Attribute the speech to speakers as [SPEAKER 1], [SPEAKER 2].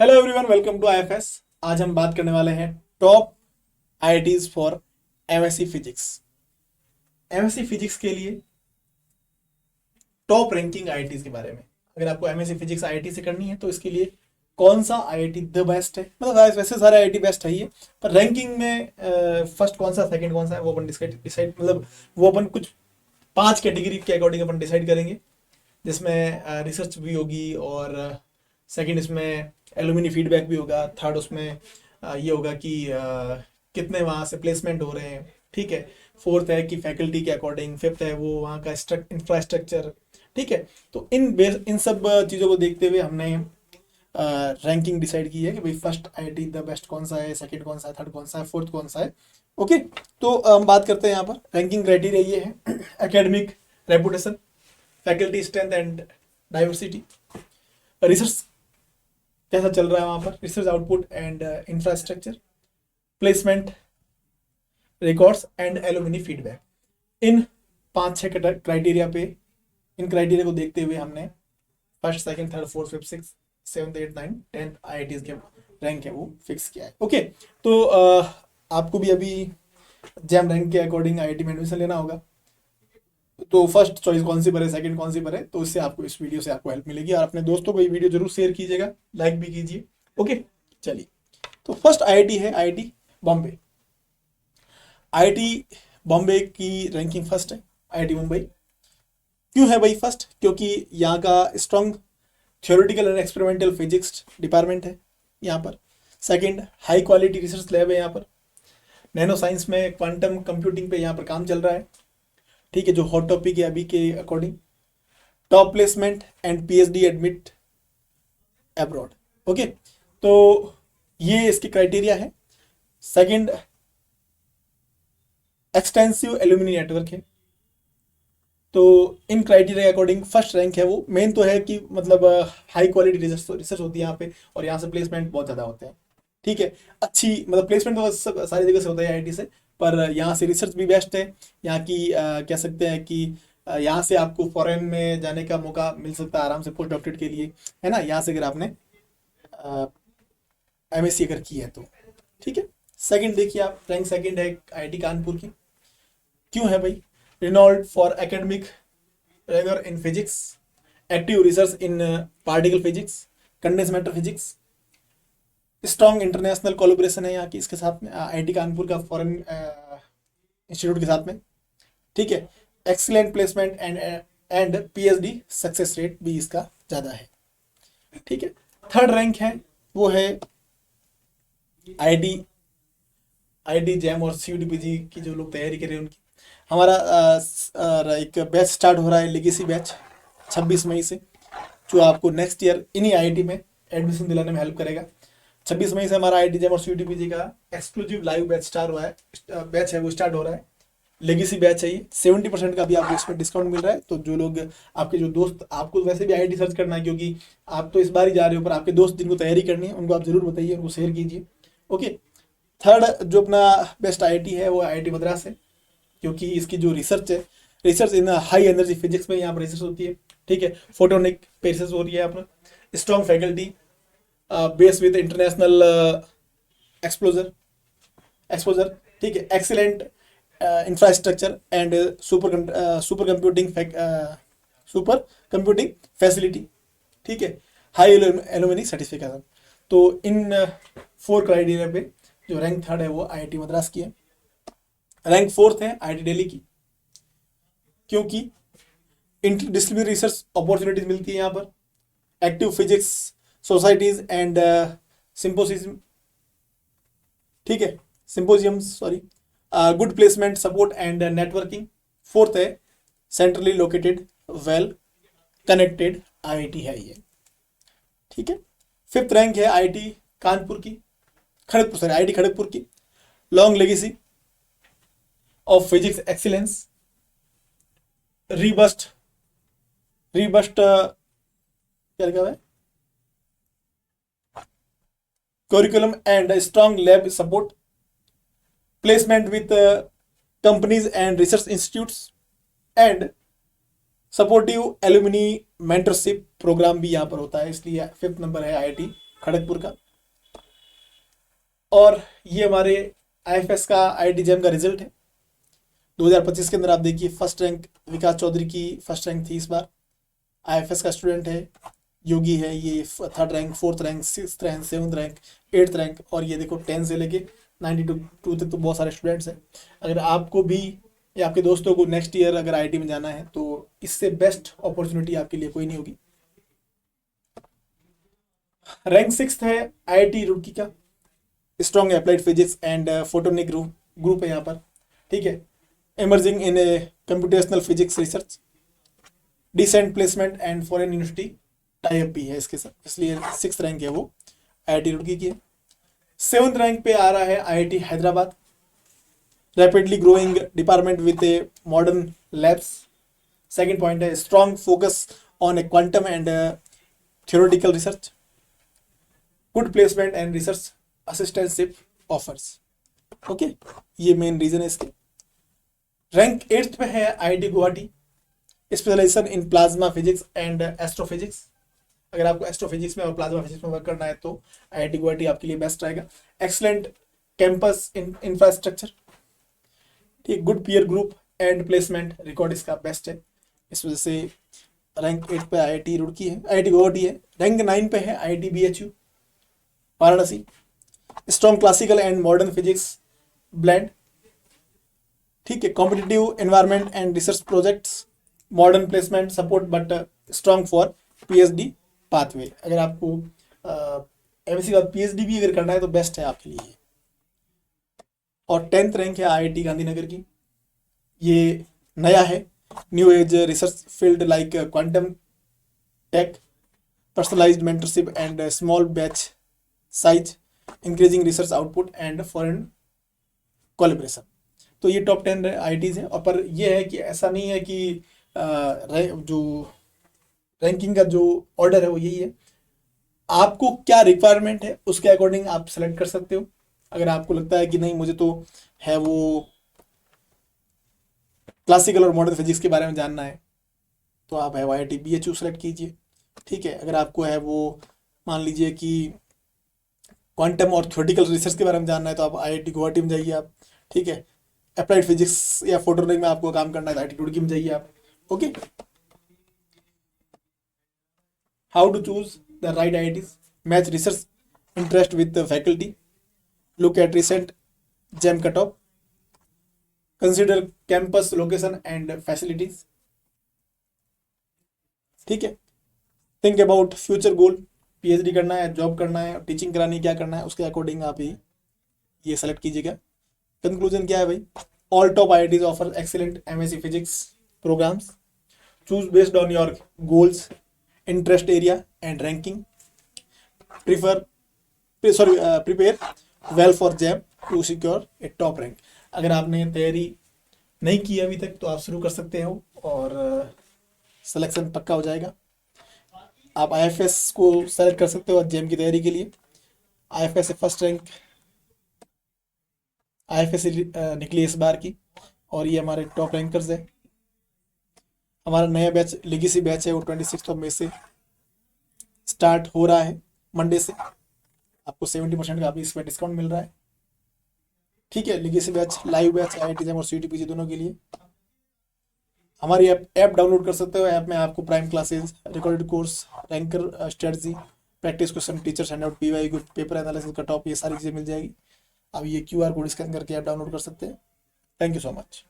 [SPEAKER 1] Hello everyone, welcome to IFS. आज हम बात करने वाले हैं top IITs for MSc physics. MSc physics के लिए टॉप रैंकिंग आईआईटीज के बारे में। अगर आपको एमएससी फिजिक्स आईआईटी से करनी है तो इसके लिए कौन सा आईआईटी द बेस्ट है। मतलब वैसे सारे आईआईटी बेस्ट है ही है, पर रैंकिंग में फर्स्ट कौन सा सेकंड कौन सा है वो अपन डिसाइड मतलब वो अपन कुछ 5 कैटेगरी के अकॉर्डिंग अपन डिसाइड करेंगे, जिसमें रिसर्च भी होगी और सेकंड इसमें एलुमिनी फीडबैक भी होगा। थर्ड उसमें ये होगा कि कितने वहाँ से प्लेसमेंट हो रहे हैं। ठीक है। फोर्थ है कि फैकल्टी के अकॉर्डिंग। फिफ्थ है वो वहाँ का इंफ्रास्ट्रक्चर। ठीक है। तो इन सब चीज़ों को देखते हुए हमने रैंकिंग डिसाइड की है कि भाई फर्स्ट आईआईटी द बेस्ट कौन सा है, सेकंड कौन सा है, थर्ड कौन सा है, फोर्थ कौन सा है। ओके। तो हम बात करते हैं यहाँ पर रैंकिंग क्राइटेरिया ये है academic reputation, faculty strength and diversity, research कैसा चल रहा है वहाँ पर, research output and infrastructure, placement, records and alumni feedback. इन 5-6 क्राइटेरिया पे, इन क्राइटेरिया को देखते हुए हमने first second third fourth fifth six seventh eight nine tenth IITs के रैंक है वो फिक्स किया है। ओके। तो आपको भी अभी जैम रैंक के अकॉर्डिंग आईआईटी में एडमिशन लेना होगा। तो फर्स्ट चॉइस कौन सी पर है, सेकंड कौन सी पर है, तो इससे आपको इस वीडियो से आपको हेल्प मिलेगी। और अपने दोस्तों को ये वीडियो जरूर शेयर कीजिएगा, लाइक भी कीजिए। ओके। चलिए, तो फर्स्ट आईआईटी है आईआईटी बॉम्बे। आईआईटी बॉम्बे की रैंकिंग फर्स्ट है। आईआईटी मुंबई क्यों है भाई फर्स्ट? क्योंकि यहाँ का strong theoretical and experimental physics department है यहाँ पर। Second, high quality research lab है यहाँ पर। नैनो साइंस में क्वांटम कंप्यूटिंग पे यहाँ पर काम चल रहा है। ठीक है, जो हॉट टॉपिक है अभी के according. Top placement and PhD admit abroad. Okay. तो ये इसके क्राइटेरिया है। सेकंड, एक्सटेंसिव एल्यूमिनी नेटवर्क है। तो इन क्राइटेरिया के अकॉर्डिंग फर्स्ट रैंक है वो। मेन तो है कि मतलब हाई क्वालिटी रिसर्च होती है यहाँ पे, और यहाँ से प्लेसमेंट बहुत ज़्यादा होते हैं। ठीक है। अच्छी मतलब प्लेसमेंट तो सब सारी जगह से होता है आईआईटी से, पर यहाँ से रिसर्च भी बेस्ट है। यहाँ की कह सकते हैं कि यहाँ से आपको फॉरेन में जाने का मौका मिल सकता है आराम से पोस्ट डॉक्टरेट के लिए, है ना, यहाँ से अगर आपने एमएससी अगर की है तो। ठीक है। सेकंड देखिए आप, रैंक सेकंड है आईआईटी कानपुर की। क्यों है भाई? Reynold for academic rigor in physics, active research in particle physics, condensed matter physics, strong international collaboration है यहाँ की इसके साथ में, आईआईटी कानपुर का फॉरेन इंस्टीट्यूट के साथ में। ठीक है। Excellent placement and PhD success rate भी इसका ज़्यादा है। ठीक है। थर्ड रैंक है वो है आईआईटी आईआईटी जैम और सीयूडीपीजी की जो लोग तैयारी कर रहे हैं उनकी। हमारा एक बैच स्टार्ट हो रहा है, लेगेसी बैच, 26 मई से, जो आपको नेक्स्ट ईयर इन्हीं आईआईटी में एडमिशन दिलाने में हेल्प करेगा। 26 मई से हमारा आईआईटी जैम और सीयूटीपीजी का एक्सक्लूसिव लाइव बैच स्टार्ट हुआ है, बैच है वो स्टार्ट हो रहा है। लेगेसी बैच है ये। 70% का भी आपको इसमें डिस्काउंट मिल रहा है। तो जो लोग, आपके जो दोस्त, आपको वैसे भी आईआईटी सर्च करना है क्योंकि आप तो इस बार ही जा रहे हो, पर आपके दोस्त जिनको तैयारी करनी है उनको आप जरूर बताइए, उनको शेयर कीजिए। ओके। थर्ड जो अपना बेस्ट आईआईटी है वो आईआईटी मद्रास है, क्योंकि इसकी जो रिसर्च है, रिसर्च इन हाई एनर्जी फिजिक्स में यहाँ पर रिसर्च होती है। ठीक है। फोटोनिक पे रिसर्च हो रही है यहाँ पर। Strong faculty, base with international exposure exposure. ठीक है। Excellent infrastructure and super computing facility. ठीक है। High alumni certification. तो इन 4 क्राइटेरिया पे जो रैंक थर्ड है वो आईआईटी मद्रास की है। रैंक फोर्थ है आईआईटी दिल्ली की, क्योंकि इंटरडिसिप्लिनरी रिसर्च अपॉर्चुनिटीज मिलती है यहाँ पर। Active physics societies and symposium. ठीक है, symposiums, sorry. Good placement support and networking. Fourth है centrally located well connected IIT है ये। ठीक है। फिफ्थ रैंक है आईआईटी कानपुर की, खड़गपुर, सॉरी आईआईटी खड़गपुर की। Long legacy of physics excellence, robust क्या लिखा हुआ है, curriculum and strong lab support, placement with companies and research institutes, and supportive alumni mentorship program भी यहाँ पर होता है। इसलिए फिफ्थ नंबर है आईआईटी खड़गपुर का। और ये हमारे आईएफएस का आईआईटी जेम का रिजल्ट है 2025 के अंदर। आप देखिए फर्स्ट रैंक विकास चौधरी की फर्स्ट रैंक थी इस बार। आईएफएस का स्टूडेंट है, योगी है, ये third rank, fourth rank, six rank, seventh rank, eighth rank. और ये देखो 10 से लेके 92 तक तो बहुत सारे स्टूडेंट्स हैं। अगर आपको भी या आपके दोस्तों को नेक्स्ट ईयर अगर आईआईटी में जाना है तो इससे बेस्ट अपॉर्चुनिटी आपके लिए कोई नहीं होगी। रैंक 6 है आईआईटी रुड़की का। Strong applied physics and photonic group है यहाँ पर, ठीक है। Emerging in a computational physics research, decent placement and foreign university tie up भी है इसके साथ, इसलिए 6th रैंक है वो आईआईटी रुड़की की है। 7th रैंक पे आ रहा है IIT Hyderabad, rapidly growing department with a modern labs. Second point है strong focus on a quantum and theoretical research, good placement and research assistantship offers. Okay, ये मेन रीजन है इसके। रैंक 8th पे है IIT Guwahati, specialization in plasma physics and astrophysics. अगर आपको astrophysics में और प्लाज्मा फिजिक्स में वर्क करना है तो आईआईटी गुवाहाटी आपके लिए बेस्ट रहेगा। एक्सलेंट कैंपस इंफ्रास्ट्रक्चर, ठीक, good peer group and placement record इसका बेस्ट है। इस वजह से रैंक 8 पे आईआईटी रुड़की है, आईआईटी गुवाहाटी है। रैंक 9 पे है IIT BHU Varanasi, strong classical and modern physics blend, ठीक है। Competitive environment and research projects, modern placement support but strong for PhD pathway. अगर आपको एमएससी के बाद पीएचडी भी अगर करना है तो बेस्ट है आपके लिए। और 10th रैंक है आईआईटी गांधीनगर की, ये नया है, new age research field like quantum tech, personalised mentorship and small batch size, increasing research output and foreign collaboration. तो ये टॉप 10 आईआईटीज हैं। और पर ये है कि ऐसा नहीं है कि जो रैंकिंग का जो ऑर्डर है वो यही है, आपको क्या रिक्वायरमेंट है उसके अकॉर्डिंग आप सेलेक्ट कर सकते हो। अगर आपको लगता है कि नहीं मुझे तो है वो क्लासिकल और मॉडर्न फिजिक्स के बारे में जानना है तो आप है आईआईटी बीएचयू सेलेक्ट कीजिए, ठीक है। अगर आपको है वो मान लीजिए कि क्वांटम और थ्योरेटिकल रिसर्च के बारे में जानना है तो आप आईआईटी गुवाहाटी में जाइए आप, ठीक है। अप्लाइड फिजिक्स या फोटोनिक में आपको काम करना है तो आईआईटी रुड़की में जाइए आप। Okay, how to choose the right IITs, match research interest with faculty, look at recent GEM cutoff, consider campus location and facilities, ठीक है। think about future goal, PhD करना है, जॉब करना है, टीचिंग करानी है, क्या करना है, उसके अकॉर्डिंग आप ही ये सेलेक्ट कीजिएगा। कंक्लूजन क्या है भाई, all top IITs offer excellent MSc physics programmes, choose based on your goals, interest area and ranking, prepare well for JAM to secure a top rank. अगर आपने तैयारी नहीं की अभी तक तो आप शुरू कर सकते हो और सिलेक्शन पक्का हो जाएगा। आप आईएफएस को सेलेक्ट कर सकते हो जैम की तैयारी के लिए। आईएफएस से फर्स्ट रैंक आईएफएस निकली इस बार की और ये हमारे टॉप रैंकर्स है। हमारा नया बैच लेगेसी बैच है वो 26 मई से स्टार्ट हो रहा है, मंडे से। आपको 70% का अभी इस पर डिस्काउंट मिल रहा है, ठीक है। Legacy batch, live batch, IIT JAM और सीटीपीजी दोनों के लिए हमारी ऐप डाउनलोड कर सकते हो। ऐप में आपको prime classes, recorded course, ranker strategy, practice question, teacher handout, PY, paper analysis, cut off, ये सारी चीज़ें मिल जाएगी। अब ये क्यूआर कोड स्कैन करके ऐप डाउनलोड कर सकते हैं। Thank you so much.